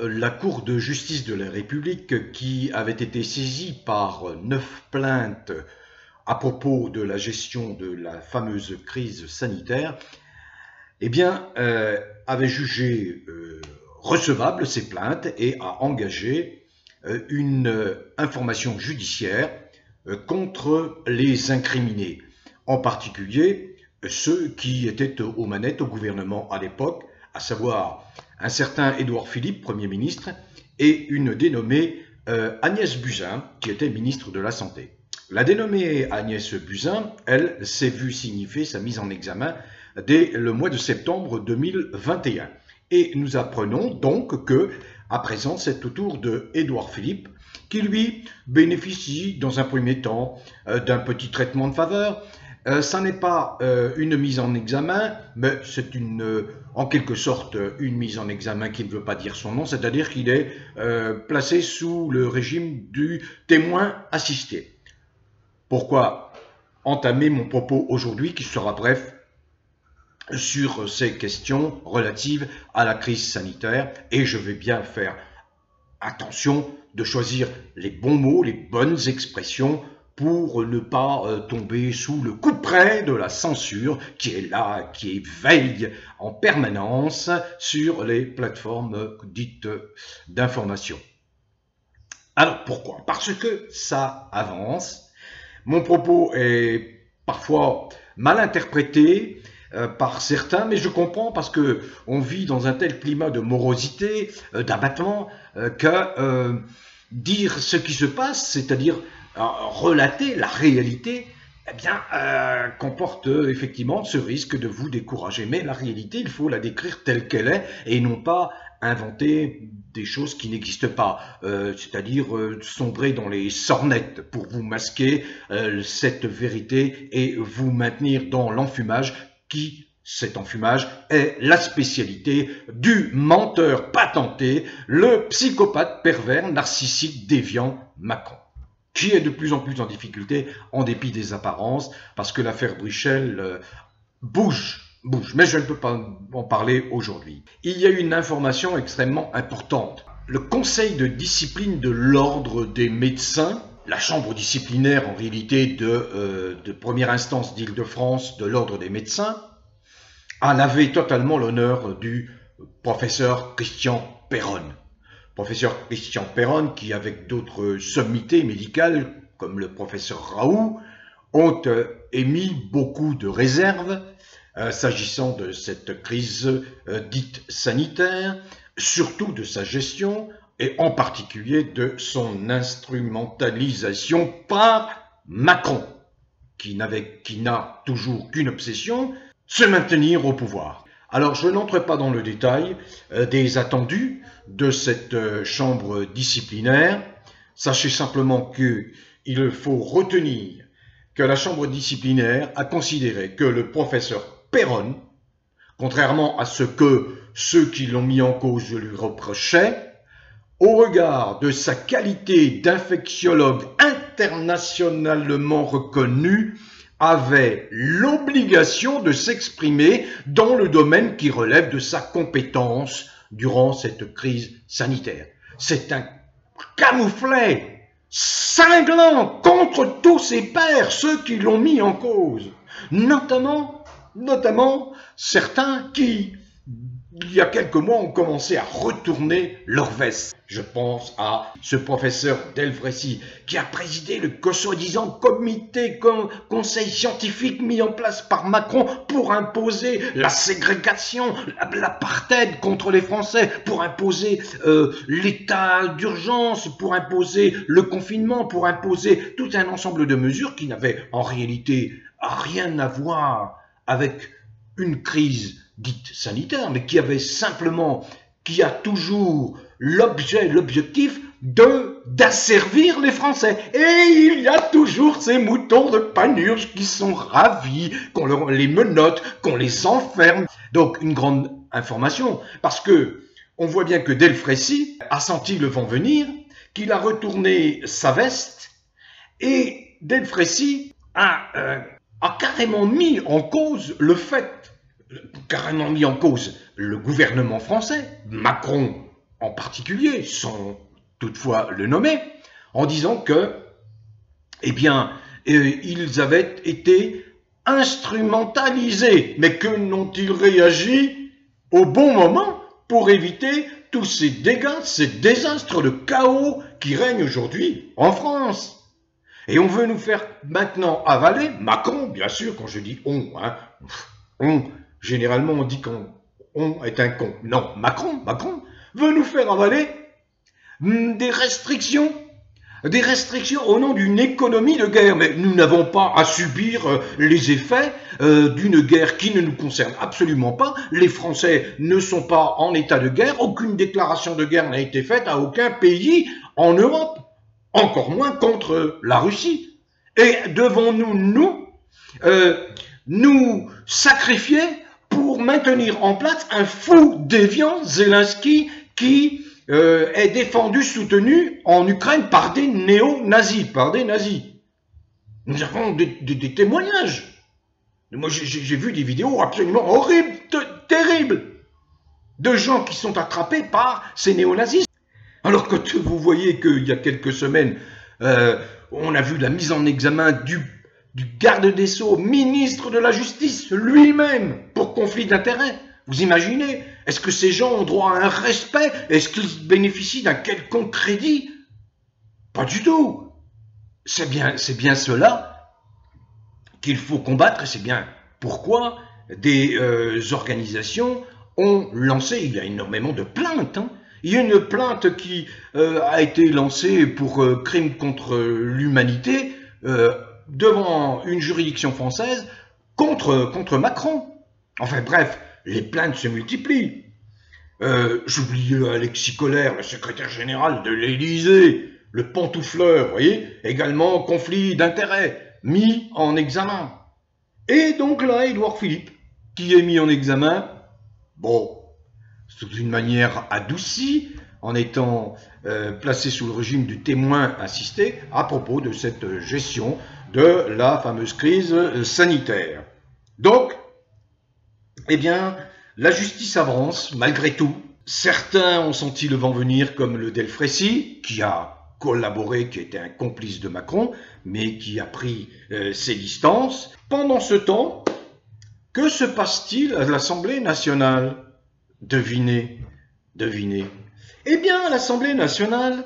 la Cour de justice de la République, qui avait été saisie par 9 plaintes à propos de la gestion de la fameuse crise sanitaire, eh bien, avait jugé recevable ces plaintes et a engagé une information judiciaire contre les incriminés, en particulier ceux qui étaient aux manettes au gouvernement à l'époque, à savoir un certain Édouard Philippe, Premier ministre, et une dénommée Agnès Buzyn, qui était ministre de la Santé. La dénommée Agnès Buzyn, elle, s'est vue signifier sa mise en examen dès le mois de septembre 2021. Et nous apprenons donc que, à présent, c'est au tour de Édouard Philippe qui, lui, bénéficie dans un premier temps d'un petit traitement de faveur. Ça n'est pas une mise en examen, mais c'est en quelque sorte une mise en examen qui ne veut pas dire son nom, c'est-à-dire qu'il est placé sous le régime du témoin assisté. Pourquoi entamer mon propos aujourd'hui, qui sera bref, sur ces questions relatives à la crise sanitaire, et je vais bien faire attention de choisir les bons mots, les bonnes expressions pour ne pas tomber sous le couperet de la censure qui est là, qui veille en permanence sur les plateformes dites d'information. Alors pourquoi? Parce que ça avance. Mon propos est parfois mal interprété par certains, mais je comprends parce que on vit dans un tel climat de morosité, d'abattement, que dire ce qui se passe, c'est-à-dire relater la réalité, eh bien, comporte effectivement ce risque de vous décourager. Mais la réalité, il faut la décrire telle qu'elle est et non pas inventer des choses qui n'existent pas, c'est-à-dire sombrer dans les sornettes pour vous masquer cette vérité et vous maintenir dans l'enfumage qui, cet enfumage, est la spécialité du menteur patenté, le psychopathe pervers, narcissique, déviant Macron, qui est de plus en plus en difficulté en dépit des apparences, parce que l'affaire Brichel bouge. Mais je ne peux pas en parler aujourd'hui. Il y a une information extrêmement importante. Le Conseil de discipline de l'Ordre des médecins, la chambre disciplinaire en réalité de première instance d'Île-de-France de l'Ordre des médecins, a lavé totalement l'honneur du professeur Christian Perronne. Professeur Christian Perronne qui, avec d'autres sommités médicales, comme le professeur Raoult, ont émis beaucoup de réserves s'agissant de cette crise dite sanitaire, surtout de sa gestion et en particulier de son instrumentalisation par Macron, qui n'a toujours qu'une obsession, se maintenir au pouvoir. Alors je n'entre pas dans le détail des attendus de cette chambre disciplinaire. Sachez simplement qu'il faut retenir que la chambre disciplinaire a considéré que le professeur Perronne, contrairement à ce que ceux qui l'ont mis en cause lui reprochaient, au regard de sa qualité d'infectiologue internationalement reconnu, avait l'obligation de s'exprimer dans le domaine qui relève de sa compétence durant cette crise sanitaire. C'est un camouflet cinglant contre tous ses pairs, ceux qui l'ont mis en cause, notamment certains qui, il y a quelques mois, ont commencé à retourner leur veste. Je pense à ce professeur Delfrécy qui a présidé le soi-disant conseil scientifique mis en place par Macron pour imposer la ségrégation, l'apartheid contre les Français, pour imposer l'état d'urgence, pour imposer le confinement, pour imposer tout un ensemble de mesures qui n'avaient en réalité rien à voir avec une crise dite sanitaire, mais qui a toujours l'objectif d'asservir les Français. Et il y a toujours ces moutons de Panurge qui sont ravis qu'on les menotte, qu'on les enferme. Donc une grande information, parce que on voit bien que Delfrécy a senti le vent venir, qu'il a retourné sa veste, et Delfrécy a carrément mis en cause le gouvernement français, Macron en particulier, sans toutefois le nommer, en disant que, eh bien, ils avaient été instrumentalisés. Mais que n'ont-ils réagi au bon moment pour éviter tous ces dégâts, ces désastres, le chaos qui règne aujourd'hui en France? Et on veut nous faire maintenant avaler, Macron, bien sûr, quand je dis on, hein, généralement on dit qu'on est un con. Non, Macron veut nous faire avaler des restrictions au nom d'une économie de guerre. Mais nous n'avons pas à subir les effets d'une guerre qui ne nous concerne absolument pas. Les Français ne sont pas en état de guerre. Aucune déclaration de guerre n'a été faite à aucun pays en Europe, encore moins contre la Russie. Et devons-nous, nous sacrifier pour maintenir en place un fou déviant, Zelensky, qui est défendu, soutenu en Ukraine par des néo-nazis, par des nazis. Nous avons des témoignages. Moi, j'ai vu des vidéos absolument horribles, terribles, de gens qui sont attrapés par ces néo-nazis. Alors que vous voyez qu'il y a quelques semaines, on a vu la mise en examen du garde des Sceaux, ministre de la Justice, lui-même, pour conflit d'intérêts. Vous imaginez? Est-ce que ces gens ont droit à un respect? Est-ce qu'ils bénéficient d'un quelconque crédit? Pas du tout. C'est bien cela qu'il faut combattre, et c'est bien pourquoi des organisations ont lancé, il y a énormément de plaintes, hein. Il y a une plainte qui a été lancée pour crime contre l'humanité devant une juridiction française contre Macron. Enfin bref, les plaintes se multiplient. J'oublie Alexis Colère, le secrétaire général de l'Élysée, le pantoufleur, vous voyez, également conflit d'intérêts, mis en examen. Et donc là, Édouard Philippe, qui est mis en examen, bon, sous une manière adoucie, en étant placé sous le régime du témoin assisté à propos de cette gestion de la fameuse crise sanitaire. Donc, eh bien, la justice avance malgré tout. Certains ont senti le vent venir, comme le Delfrécy, qui a collaboré, qui était un complice de Macron, mais qui a pris ses distances. Pendant ce temps, que se passe-t-il à l'Assemblée nationale? Devinez. Eh bien, à l'Assemblée nationale,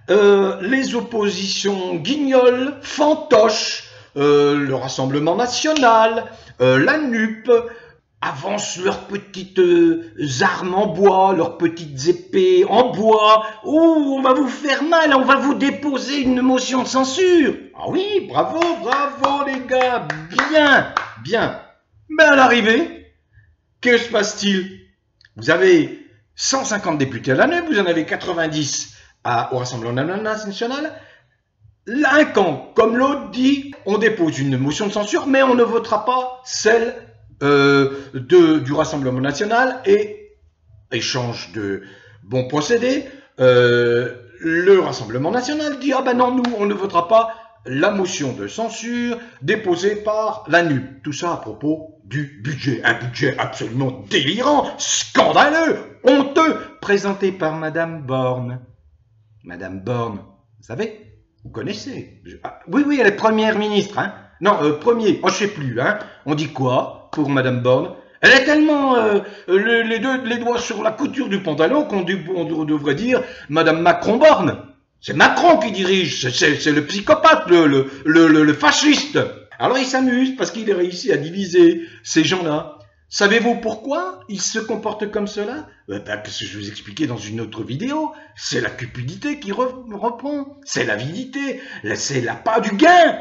les oppositions guignols, fantoches, le Rassemblement national, la NUP, avancent leurs petites armes en bois, leurs petites épées en bois. Oh, on va vous faire mal, on va vous déposer une motion de censure. Ah oui, bravo les gars, bien. Mais à l'arrivée, que se passe-t-il? Vous avez 150 députés à la NUP, vous en avez 90 au Rassemblement national. Un camp comme l'autre dit, on dépose une motion de censure, mais on ne votera pas celle du Rassemblement national, et échange de bons procédés, le Rassemblement national dit, ah ben non, nous, on ne votera pas la motion de censure déposée par la NUP. Tout ça à propos du budget. Un budget absolument délirant, scandaleux, honteux, présenté par Madame Borne. Madame Borne, vous savez, vous connaissez. Oui, elle est première ministre, hein. Non, premier, je sais plus, hein. On dit quoi pour Madame Borne? Elle est tellement les doigts sur la couture du pantalon qu'on devrait dire Madame Macron-Borne. C'est Macron qui dirige, c'est le psychopathe, le fasciste. Alors il s'amuse parce qu'il a réussi à diviser ces gens-là. Savez-vous pourquoi il se comporte comme cela? Parce que je vous expliquais dans une autre vidéo, c'est la cupidité qui reprend, c'est l'avidité, c'est l'appât du gain.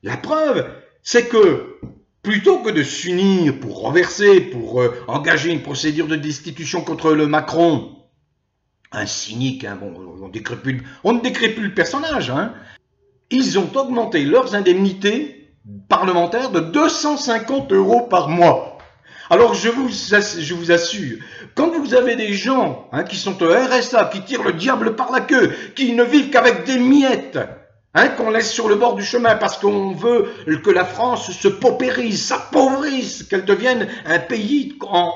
La preuve, c'est que plutôt que de s'unir pour renverser, pour engager une procédure de destitution contre le Macron, un cynique, hein, bon, on ne décrit plus le personnage, hein, ils ont augmenté leurs indemnités parlementaires de 250 € par mois. Alors je vous assure, quand vous avez des gens qui sont au RSA, qui tirent le diable par la queue, qui ne vivent qu'avec des miettes, qu'on laisse sur le bord du chemin parce qu'on veut que la France se paupérise, s'appauvrisse, qu'elle devienne un pays en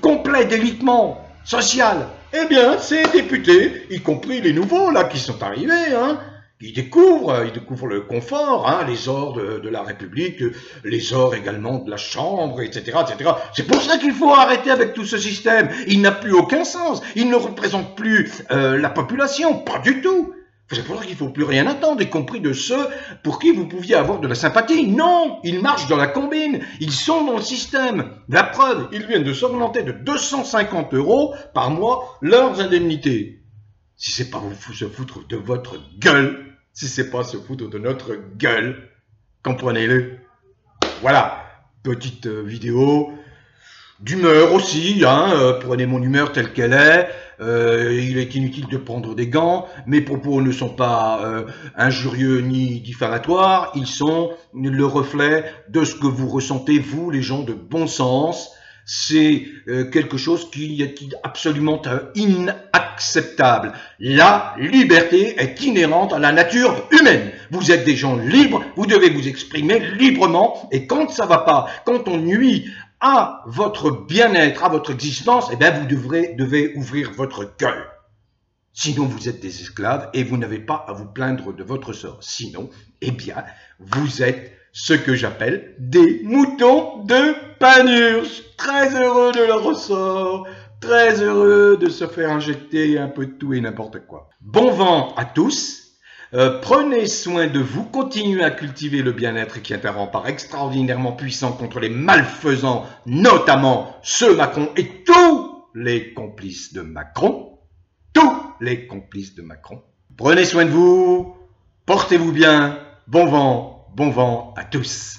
complet délitement social, Eh bien, ces députés, y compris les nouveaux là qui sont arrivés, hein, ils découvrent le confort, hein, les ors de la République, les ors également de la Chambre, etc., etc. C'est pour ça qu'il faut arrêter avec tout ce système. Il n'a plus aucun sens. Il ne représente plus la population, pas du tout. C'est pour ça qu'il ne faut plus rien attendre, y compris de ceux pour qui vous pouviez avoir de la sympathie. Non, ils marchent dans la combine, ils sont dans le système. La preuve, ils viennent de s'augmenter de 250 € par mois leurs indemnités. Si c'est pas vous se foutre de votre gueule, si c'est pas se foutre de notre gueule, comprenez-le. Voilà, petite vidéo d'humeur aussi, hein, prenez mon humeur telle qu'elle est, il est inutile de prendre des gants, mes propos ne sont pas injurieux ni diffamatoires, ils sont le reflet de ce que vous ressentez, vous les gens de bon sens. C'est quelque chose qui est absolument inacceptable. La liberté est inhérente à la nature humaine. Vous êtes des gens libres, vous devez vous exprimer librement, et quand ça va pas, quand on nuit à votre bien-être, à votre existence, eh bien vous devez ouvrir votre gueule. Sinon vous êtes des esclaves et vous n'avez pas à vous plaindre de votre sort. Sinon, eh bien, vous êtes ce que j'appelle des moutons de Panurge. Très heureux de leur ressort, très heureux de se faire injecter un peu de tout et n'importe quoi. Bon vent à tous. Prenez soin de vous, continuez à cultiver le bien-être qui est un rempart extraordinairement puissant contre les malfaisants, notamment ceux Macron et tous les complices de Macron. Tous les complices de Macron. Prenez soin de vous, portez-vous bien, bon vent à tous.